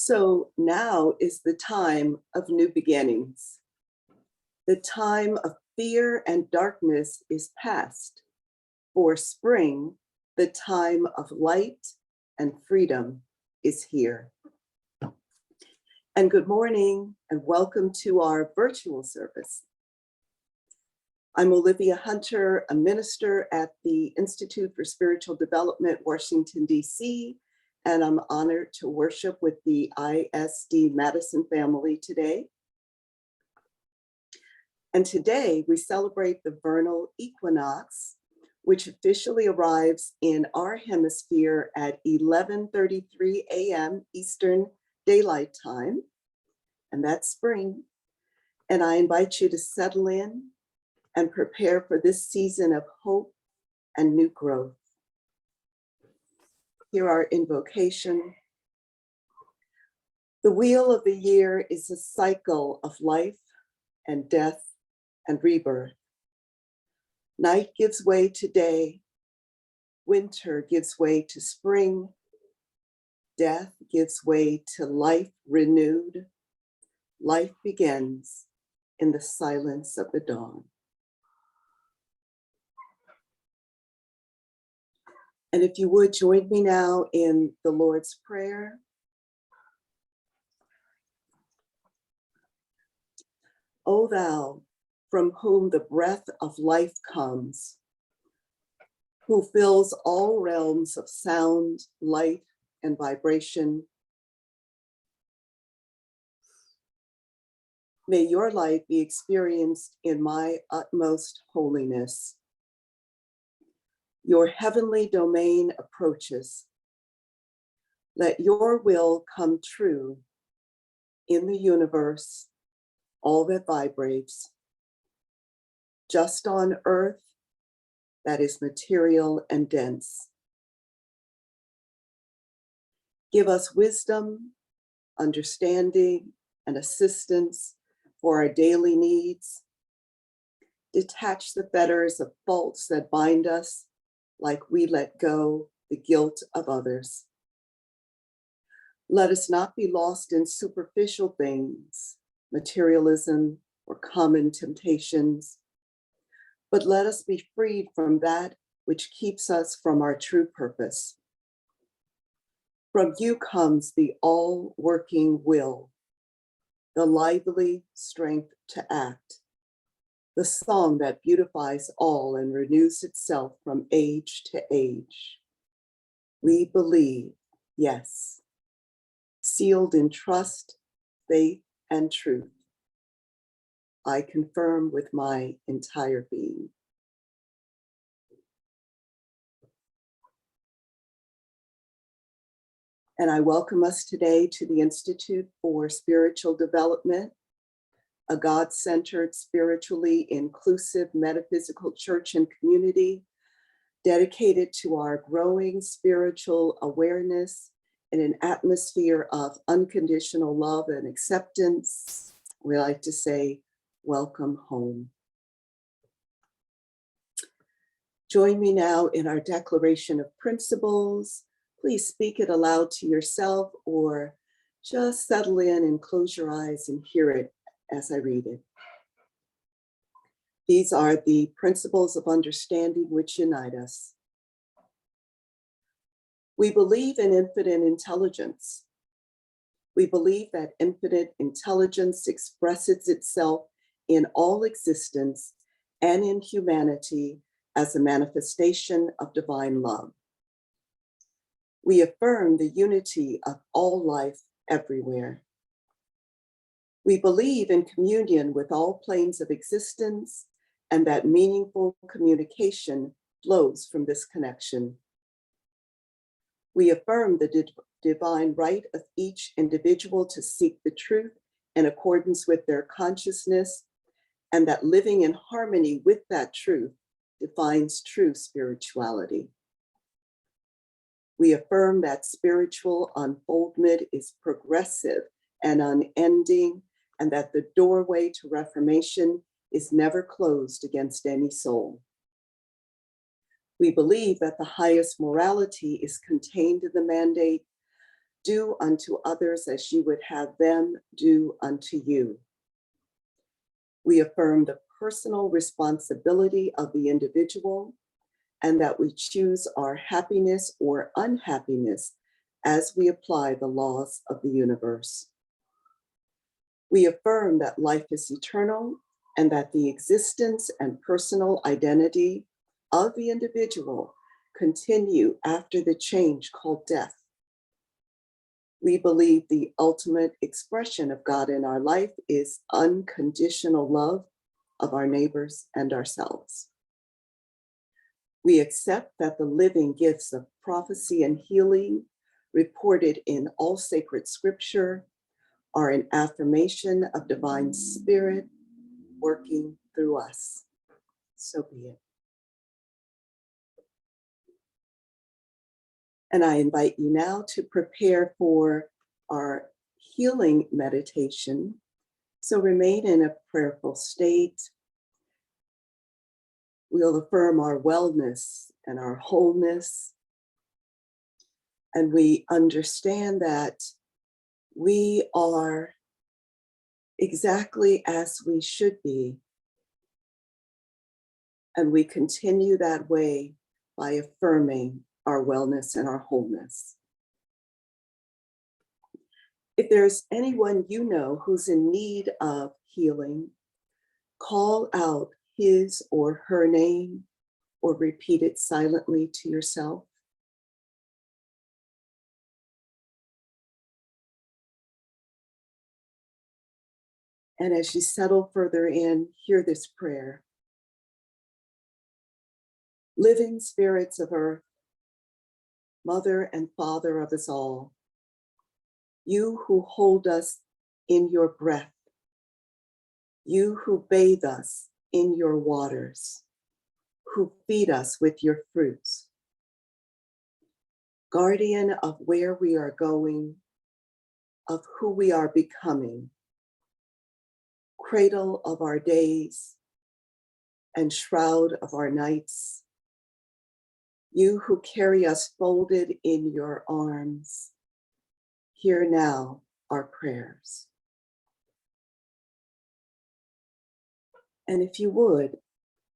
So now is the time of new beginnings. The time of fear and darkness is past. For spring, the time of light and freedom is here. And good morning and welcome to our virtual service. I'm Olivia Hunter, a minister at the Institute for Spiritual Development, Washington, D.C., and I'm honored to worship with the ISD Madison family today. And today we celebrate the vernal equinox, which officially arrives in our hemisphere at 11:33 a.m. Eastern Daylight Time, and that's spring. And I invite you to settle in and prepare for this season of hope and new growth. Here our invocation. The wheel of the year is a cycle of life and death and rebirth. Night gives way to day, winter gives way to spring, death gives way to life renewed. Life begins in the silence of the dawn. And if you would join me now in the Lord's Prayer. O thou, from whom the breath of life comes, who fills all realms of sound, light, and vibration, may your light be experienced in my utmost holiness. Your heavenly domain approaches. Let your will come true in the universe, all that vibrates, just on earth that is material and dense. Give us wisdom, understanding, and assistance for our daily needs. Detach the fetters of faults that bind us, like we let go the guilt of others. Let us not be lost in superficial things, materialism, or common temptations, but let us be freed from that which keeps us from our true purpose. From you comes the all-working will, the lively strength to act, the song that beautifies all and renews itself from age to age. We believe, yes, sealed in trust, faith, and truth. I confirm with my entire being. And I welcome us today to the Institute for Spiritual Development, a God-centered, spiritually inclusive metaphysical church and community dedicated to our growing spiritual awareness in an atmosphere of unconditional love and acceptance. We like to say, welcome home. Join me now in our declaration of principles. Please speak it aloud to yourself or just settle in and close your eyes and hear it as I read it. These are the principles of understanding which unite us. We believe in infinite intelligence. We believe that infinite intelligence expresses itself in all existence and in humanity as a manifestation of divine love. We affirm the unity of all life everywhere. We believe in communion with all planes of existence and that meaningful communication flows from this connection. We affirm the divine right of each individual to seek the truth in accordance with their consciousness, and that living in harmony with that truth defines true spirituality. We affirm that spiritual unfoldment is progressive and unending, and that the doorway to reformation is never closed against any soul. We believe that the highest morality is contained in the mandate do unto others as you would have them do unto you. We affirm the personal responsibility of the individual and that we choose our happiness or unhappiness as we apply the laws of the universe. We affirm that life is eternal and that the existence and personal identity of the individual continue after the change called death. We believe the ultimate expression of God in our life is unconditional love of our neighbors and ourselves. We accept that the living gifts of prophecy and healing reported in all sacred scripture are an affirmation of divine spirit working through us. So be it. And I invite you now to prepare for our healing meditation. So remain in a prayerful state. We'll affirm our wellness and our wholeness. And we understand that we are exactly as we should be. And we continue that way by affirming our wellness and our wholeness. If there's anyone you know who's in need of healing, call out his or her name or repeat it silently to yourself. And as you settle further in, hear this prayer. Living spirits of earth, Mother and Father of us all, you who hold us in your breath, you who bathe us in your waters, who feed us with your fruits, guardian of where we are going, of who we are becoming, cradle of our days and shroud of our nights, you who carry us folded in your arms, hear now our prayers. And if you would,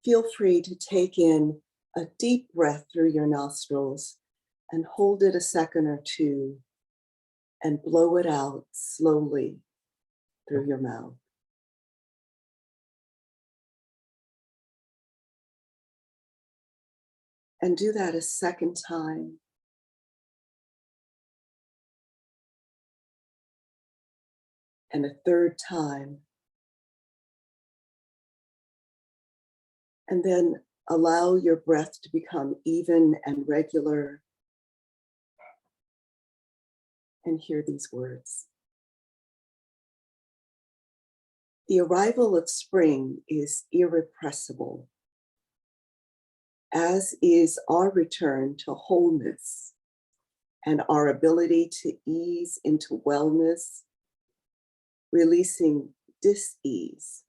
feel free to take in a deep breath through your nostrils and hold it a second or two and blow it out slowly through your mouth. And do that a second time. And a third time. And then allow your breath to become even and regular. And hear these words. The arrival of spring is irrepressible, as is our return to wholeness and our ability to ease into wellness, releasing dis-ease.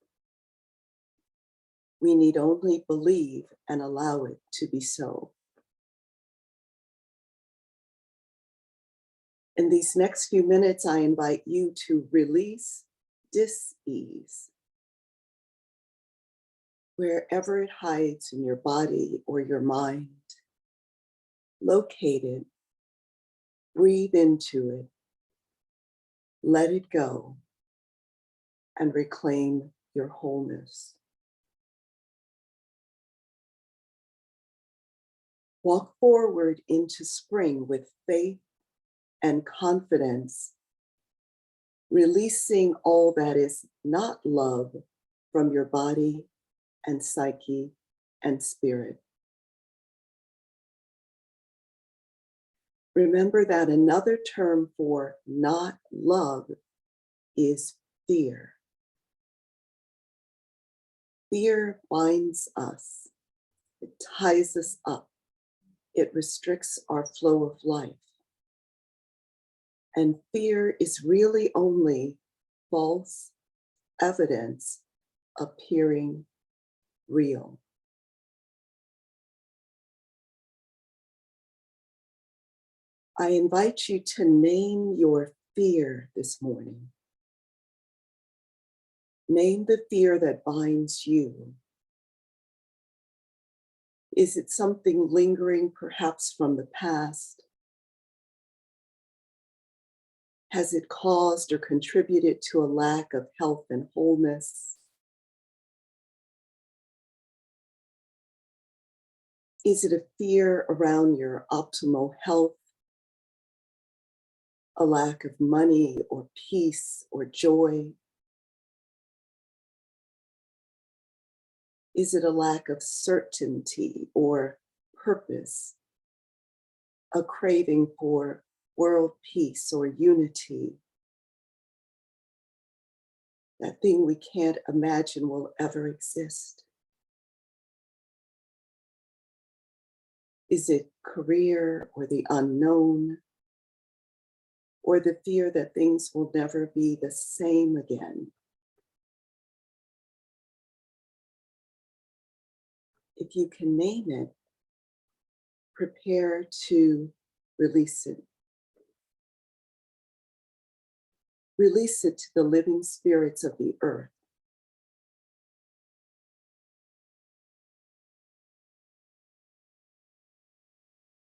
We need only believe and allow it to be so. In these next few minutes, I invite you to release dis-ease wherever it hides in your body or your mind. Locate it, breathe into it, let it go, and reclaim your wholeness. Walk forward into spring with faith and confidence, releasing all that is not love from your body and psyche and spirit. Remember that another term for not love is fear. Fear binds us, it ties us up, it restricts our flow of life. And fear is really only false evidence appearing real. I invite you to name your fear this morning. Name the fear that binds you. Is it something lingering, perhaps from the past? Has it caused or contributed to a lack of health and wholeness? Is it a fear around your optimal health? A lack of money or peace or joy? Is it a lack of certainty or purpose? A craving for world peace or unity? That thing we can't imagine will ever exist? Is it career or the unknown? Or the fear that things will never be the same again? If you can name it, prepare to release it. Release it to the living spirits of the earth.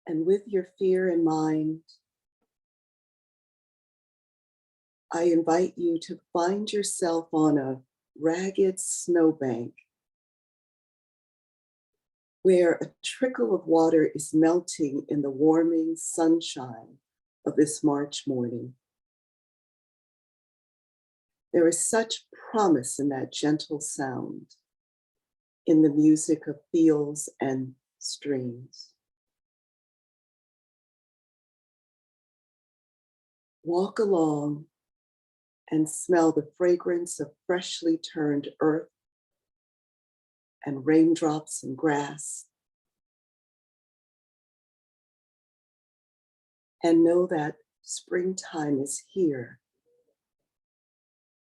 And with your fear in mind, I invite you to find yourself on a ragged snowbank where a trickle of water is melting in the warming sunshine of this March morning. There is such promise in that gentle sound, in the music of fields and streams. Walk along and smell the fragrance of freshly turned earth and raindrops and grass. And know that springtime is here.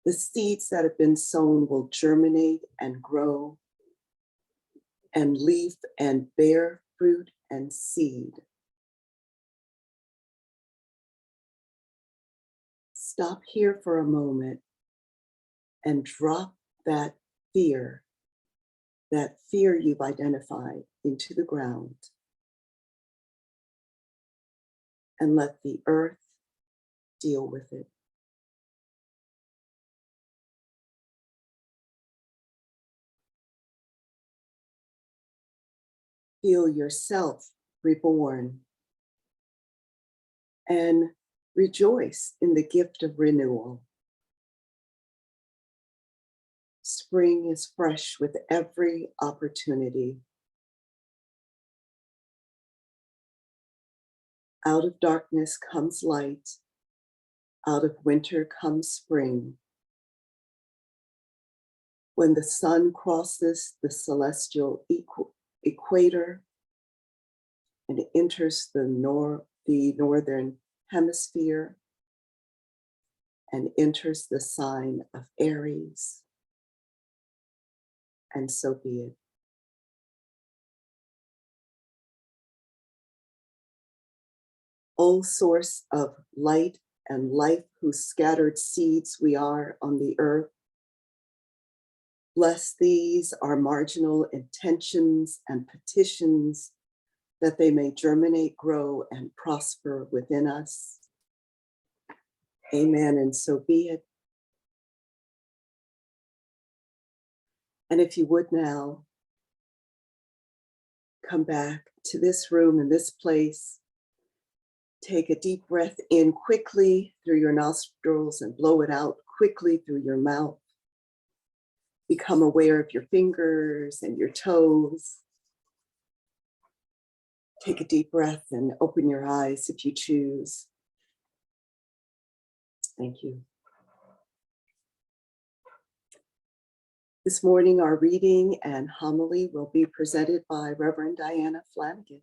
The seeds that have been sown will germinate and grow and leaf and bear fruit and seed. Stop here for a moment and drop that fear you've identified, into the ground. And let the earth deal with it. Feel yourself reborn and rejoice in the gift of renewal. Spring is fresh with every opportunity. Out of darkness comes light. Out of winter comes spring. When the sun crosses the celestial equator and enters the northern hemisphere and enters the sign of Aries, and so be it. O source of light and life, whose scattered seeds we are on the earth, bless these our marginal intentions and petitions, that they may germinate, grow, and prosper within us. Amen, and so be it. And if you would now, come back to this room and this place. Take a deep breath in quickly through your nostrils and blow it out quickly through your mouth. Become aware of your fingers and your toes. Take a deep breath and open your eyes if you choose. Thank you. This morning, our reading and homily will be presented by Reverend Diana Flanagan.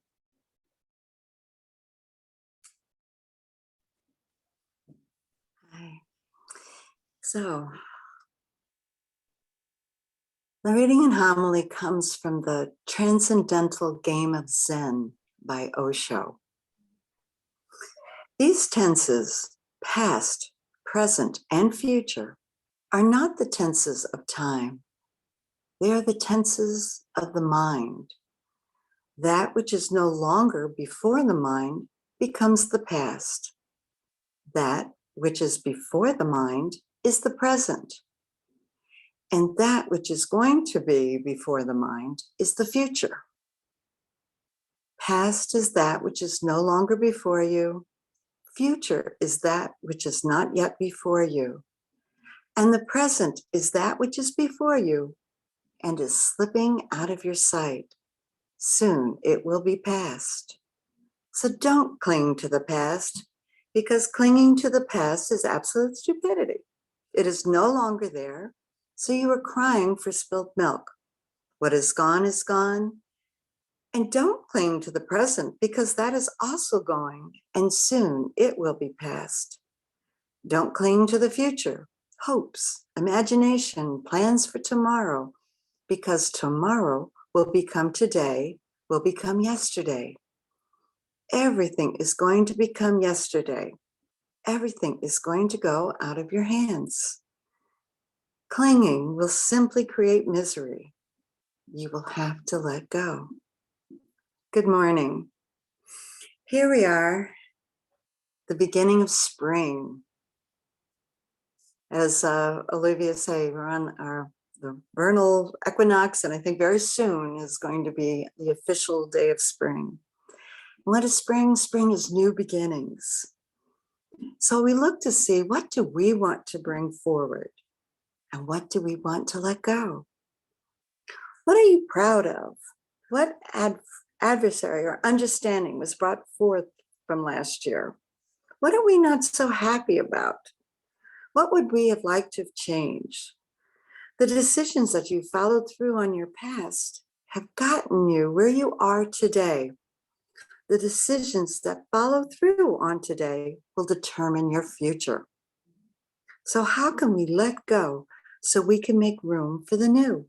Hi. So, the reading and homily comes from the Transcendental Game of Zen by Osho. These tenses, past, present, and future, are not the tenses of time. They are the tenses of the mind. That which is no longer before the mind becomes the past. That which is before the mind is the present. And that which is going to be before the mind is the future. Past is that which is no longer before you. Future is that which is not yet before you. And the present is that which is before you and is slipping out of your sight. Soon it will be past. So don't cling to the past, because clinging to the past is absolute stupidity. It is no longer there, so you are crying for spilt milk. What is gone is gone. And don't cling to the present, because that is also going, and soon it will be past. Don't cling to the future, hopes, imagination, plans for tomorrow, because tomorrow will become today, will become yesterday. Everything is going to become yesterday. Everything is going to go out of your hands. Clinging will simply create misery. You will have to let go. Good morning. Here we are, the beginning of spring. As Olivia said, we're on the vernal equinox, and I think very soon is going to be the official day of spring. What is spring? Spring is new beginnings. So we look to see, what do we want to bring forward? And what do we want to let go? What are you proud of? What adversary or understanding was brought forth from last year? What are we not so happy about? What would we have liked to have changed? The decisions that you followed through on your past have gotten you where you are today. The decisions that follow through on today will determine your future. So how can we let go so we can make room for the new?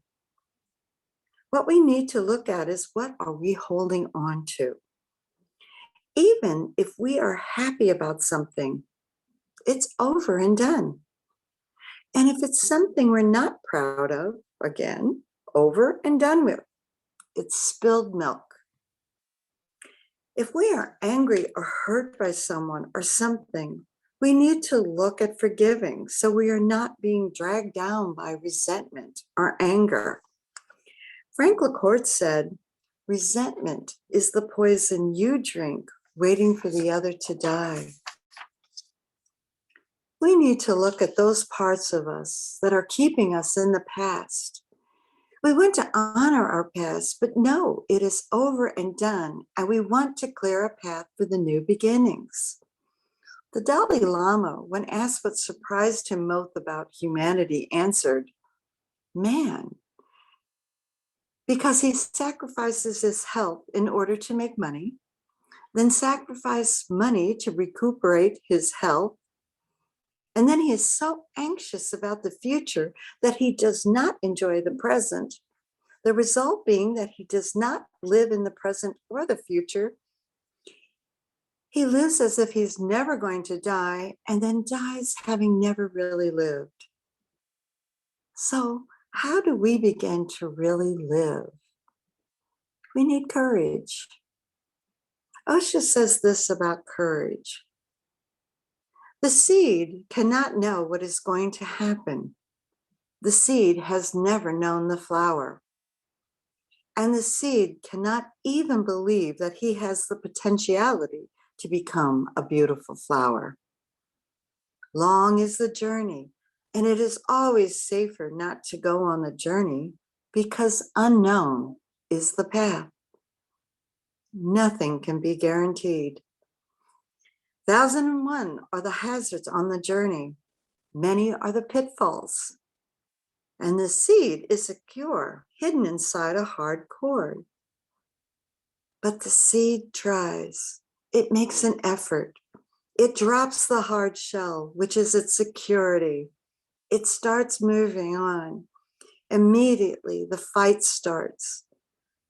What we need to look at is, what are we holding on to? Even if we are happy about something, it's over and done. And if it's something we're not proud of, again, over and done with. It's spilled milk. If we are angry or hurt by someone or something, we need to look at forgiving so we are not being dragged down by resentment or anger. Frank LaCourte said, resentment is the poison you drink, waiting for the other to die. We need to look at those parts of us that are keeping us in the past. We want to honor our past, but no, it is over and done, and we want to clear a path for the new beginnings. The Dalai Lama, when asked what surprised him most about humanity, answered, man, because he sacrifices his health in order to make money, then sacrifice money to recuperate his health, and then he is so anxious about the future that he does not enjoy the present, the result being that he does not live in the present or the future. He lives as if he's never going to die, and then dies having never really lived. So how do we begin to really live? We need courage. Osho says this about courage. The seed cannot know what is going to happen. The seed has never known the flower. And the seed cannot even believe that he has the potentiality to become a beautiful flower. Long is the journey, and it is always safer not to go on the journey, because unknown is the path. Nothing can be guaranteed. 1,001 are the hazards on the journey. Many are the pitfalls. And the seed is secure, hidden inside a hard cord. But the seed tries. It makes an effort. It drops the hard shell, which is its security. It starts moving on. Immediately, the fight starts.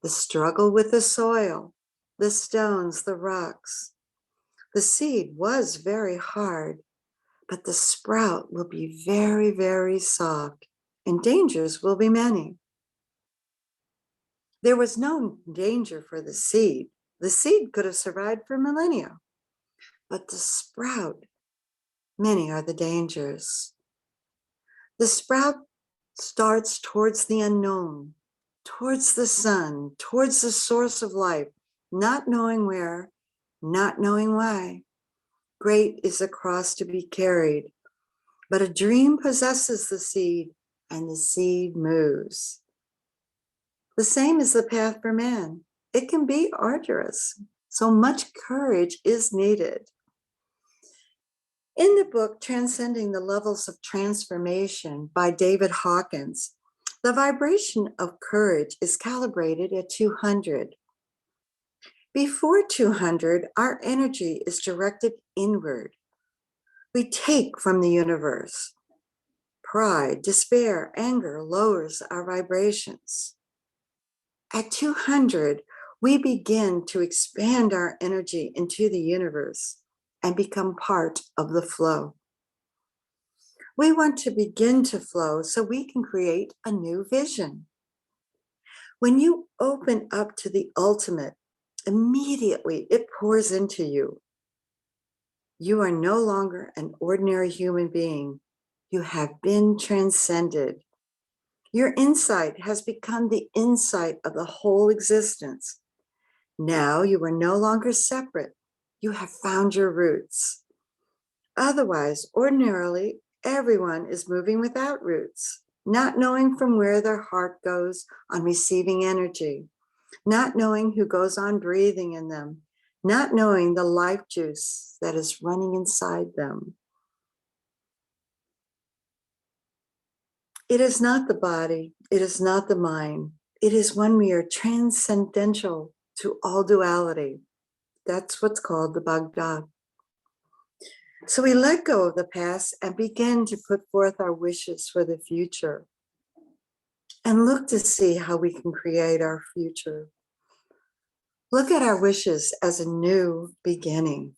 The struggle with the soil, the stones, the rocks. The seed was very hard, but the sprout will be very, very soft, and dangers will be many. There was no danger for the seed. The seed could have survived for millennia, but the sprout, many are the dangers. The sprout starts towards the unknown, towards the sun, towards the source of life, not knowing where, not knowing why. Great is the cross to be carried, but a dream possesses the seed, and the seed moves. The same is the path for man. It can be arduous, so much courage is needed. In the book, Transcending the Levels of Transformation by David Hawkins, the vibration of courage is calibrated at 200. Before 200, our energy is directed inward. We take from the universe. Pride, despair, anger lowers our vibrations. At 200, we begin to expand our energy into the universe and become part of the flow. We want to begin to flow so we can create a new vision. When you open up to the ultimate, immediately it pours into you. You are no longer an ordinary human being. You have been transcended. Your insight has become the insight of the whole existence. Now you are no longer separate. You have found your roots. Otherwise, ordinarily, everyone is moving without roots, not knowing from where their heart goes on receiving energy, not knowing who goes on breathing in them, not knowing the life juice that is running inside them. It is not the body, it is not the mind. It is when we are transcendental to all duality. That's what's called the Bhagavad. So we let go of the past and begin to put forth our wishes for the future and look to see how we can create our future. Look at our wishes as a new beginning.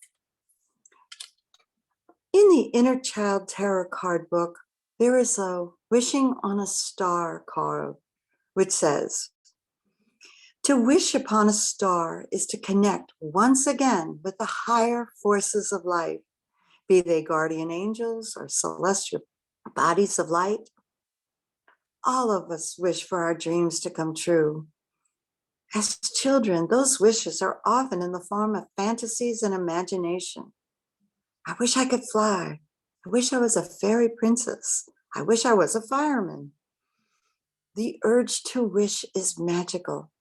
In the Inner Child Tarot card book, there is a wishing on a star card, which says, to wish upon a star is to connect once again with the higher forces of life, be they guardian angels or celestial bodies of light. All of us wish for our dreams to come true. As children, those wishes are often in the form of fantasies and imagination. I wish I could fly. I wish I was a fairy princess. I wish I was a fireman. The urge to wish is magical.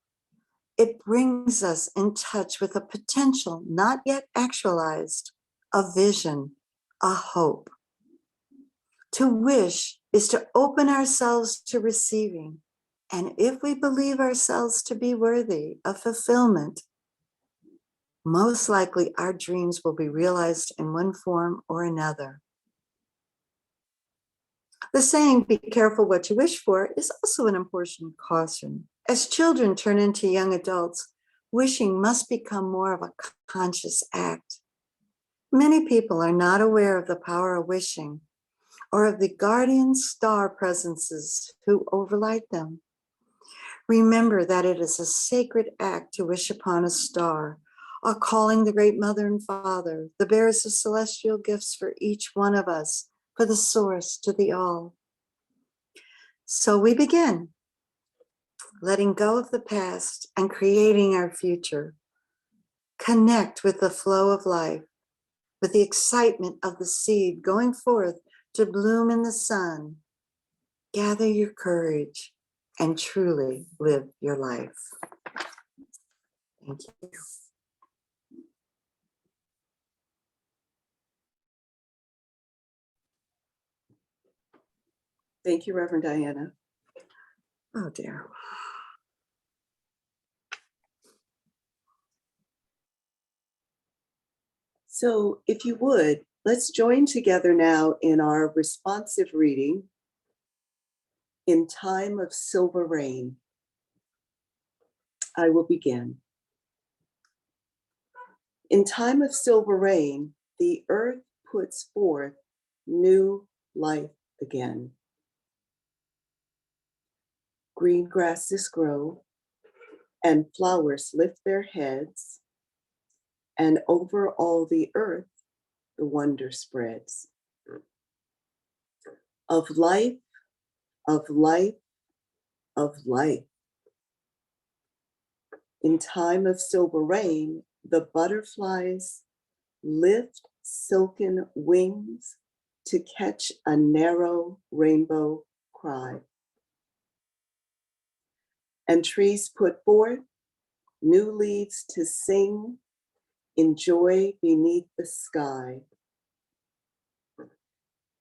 It brings us in touch with a potential not yet actualized, a vision, a hope. To wish is to open ourselves to receiving. And if we believe ourselves to be worthy of fulfillment, most likely our dreams will be realized in one form or another. The saying, be careful what you wish for, is also an important caution. As children turn into young adults, wishing must become more of a conscious act. Many people are not aware of the power of wishing or of the guardian star presences who overlight them. Remember that it is a sacred act to wish upon a star, or calling the great mother and father, the bearers of celestial gifts for each one of us, for the source to the all. So we begin, letting go of the past and creating our future. Connect with the flow of life, with the excitement of the seed going forth to bloom in the sun. Gather your courage and truly live your life. Thank you. Thank you, Reverend Diana. Oh dear. So if you would, let's join together now in our responsive reading, In Time of Silver Rain. I will begin. In time of silver rain, the earth puts forth new life again. Green grasses grow and flowers lift their heads, and over all the earth, the wonder spreads. Of life, of life, of life. In time of silver rain, the butterflies lift silken wings to catch a narrow rainbow cry. And trees put forth new leaves to sing in joy beneath the sky.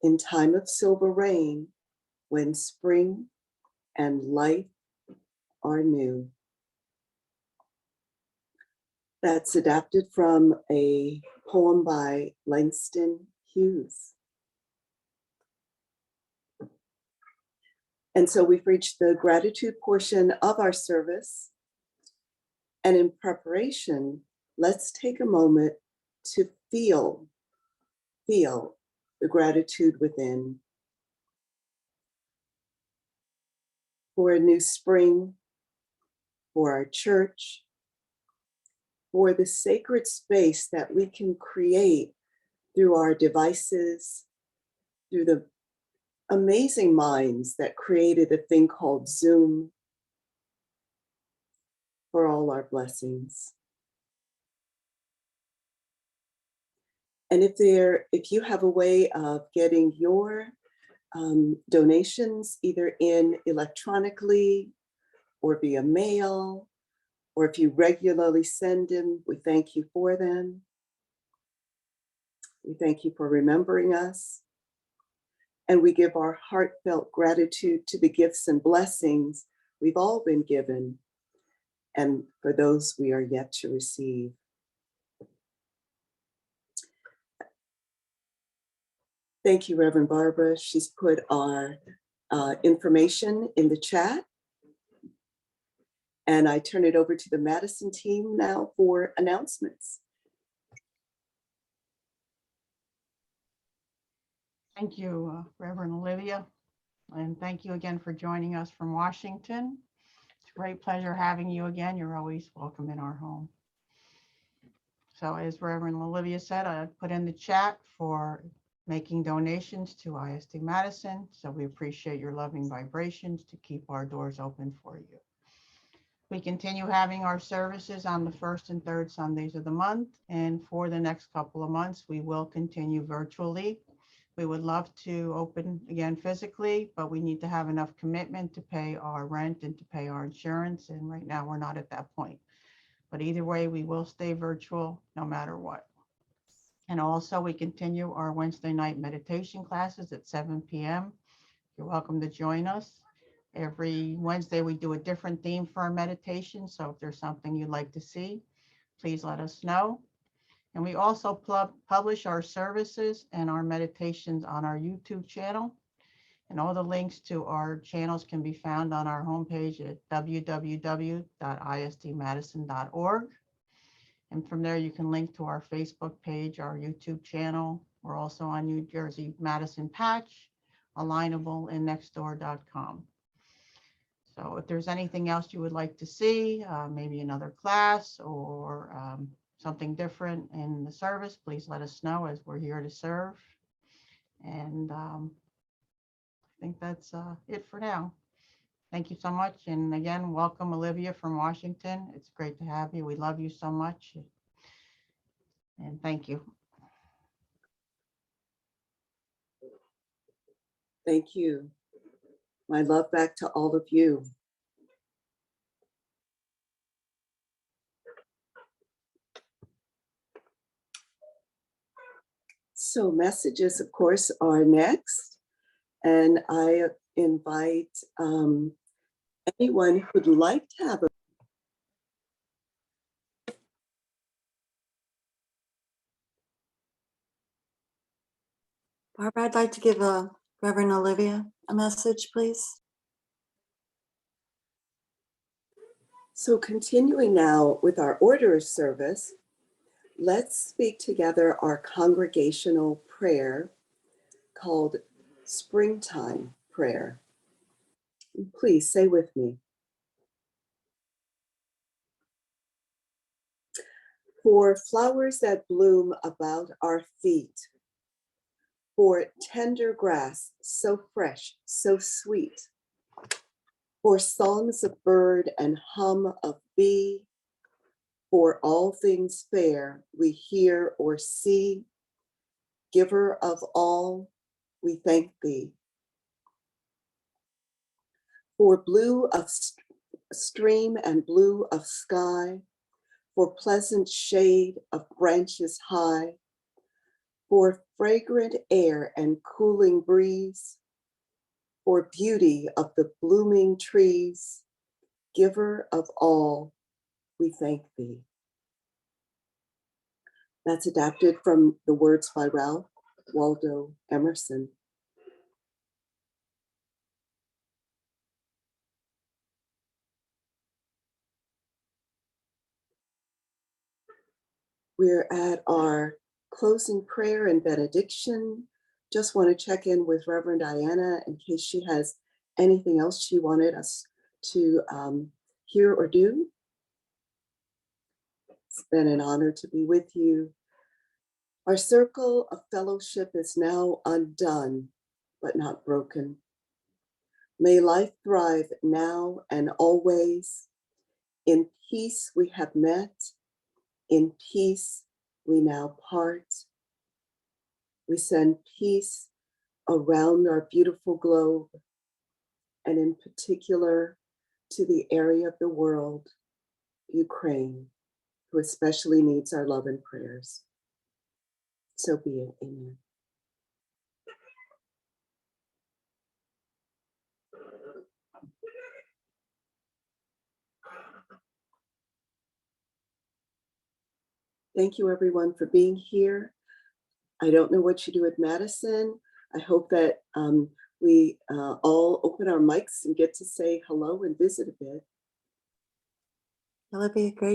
In time of silver rain, when spring and life are new. That's adapted from a poem by Langston Hughes. And so we've reached the gratitude portion of our service. And in preparation, let's take a moment to feel the gratitude within for a new spring, for our church, for the sacred space that we can create through our devices, through the amazing minds that created a thing called Zoom, for all our blessings. And if you have a way of getting your donations either in electronically or via mail, or if you regularly send them, we thank you for them. We thank you for remembering us. And we give our heartfelt gratitude to the gifts and blessings we've all been given, and for those we are yet to receive. Thank you, Reverend Barbara. She's put our information in the chat. And I turn it over to the Madison team now for announcements. Thank you, Reverend Olivia. And thank you again for joining us from Washington. It's a great pleasure having you again. You're always welcome in our home. So as Reverend Olivia said, I put in the chat for making donations to ISD Madison. So we appreciate your loving vibrations to keep our doors open for you. We continue having our services on the first and third Sundays of the month. And for the next couple of months, we will continue virtually. We would love to open again physically, but we need to have enough commitment to pay our rent and to pay our insurance. And right now we're not at that point. But either way, we will stay virtual no matter what. And also we continue our Wednesday night meditation classes at 7 p.m. You're welcome to join us. Every Wednesday, we do a different theme for our meditation. So if there's something you'd like to see, please let us know. And we also publish our services and our meditations on our YouTube channel. And all the links to our channels can be found on our homepage at www.isdmadison.org. And from there, you can link to our Facebook page, our YouTube channel. We're also on New Jersey Madison Patch, Alignable, and Nextdoor.com. So if there's anything else you would like to see, maybe another class or something different in the service, please let us know, as we're here to serve. And I think that's it for now. Thank you so much. And again, welcome Olivia from Washington. It's great to have you. We love you so much. And thank you. Thank you. My love back to all of you. So messages, of course, are next. And I invite anyone who'd like to have a Barbara, I'd like to give Reverend Olivia a message, please. So continuing now with our order of service, Let's speak together our congregational prayer called Springtime Prayer. Please say with me. For flowers that bloom about our feet, for tender grass so fresh, so sweet, for songs of bird and hum of bee, for all things fair we hear or see, giver of all, we thank thee. For blue of stream and blue of sky, for pleasant shade of branches high, for fragrant air and cooling breeze, for beauty of the blooming trees, giver of all, we thank thee. That's adapted from the words by Ralph Waldo Emerson. We're at our closing prayer and benediction. Just want to check in with Reverend Diana in case she has anything else she wanted us to hear or do. It's been an honor to be with you. Our circle of fellowship is now undone, but not broken. May life thrive now and always. In peace we have met. In peace we now part. We send peace around our beautiful globe, and in particular to the area of the world, Ukraine, who especially needs our love and prayers. So be it. Amen. Thank you, everyone, for being here. I don't know what you do at Madison. I hope that we all open our mics and get to say hello and visit a bit. It'll be a great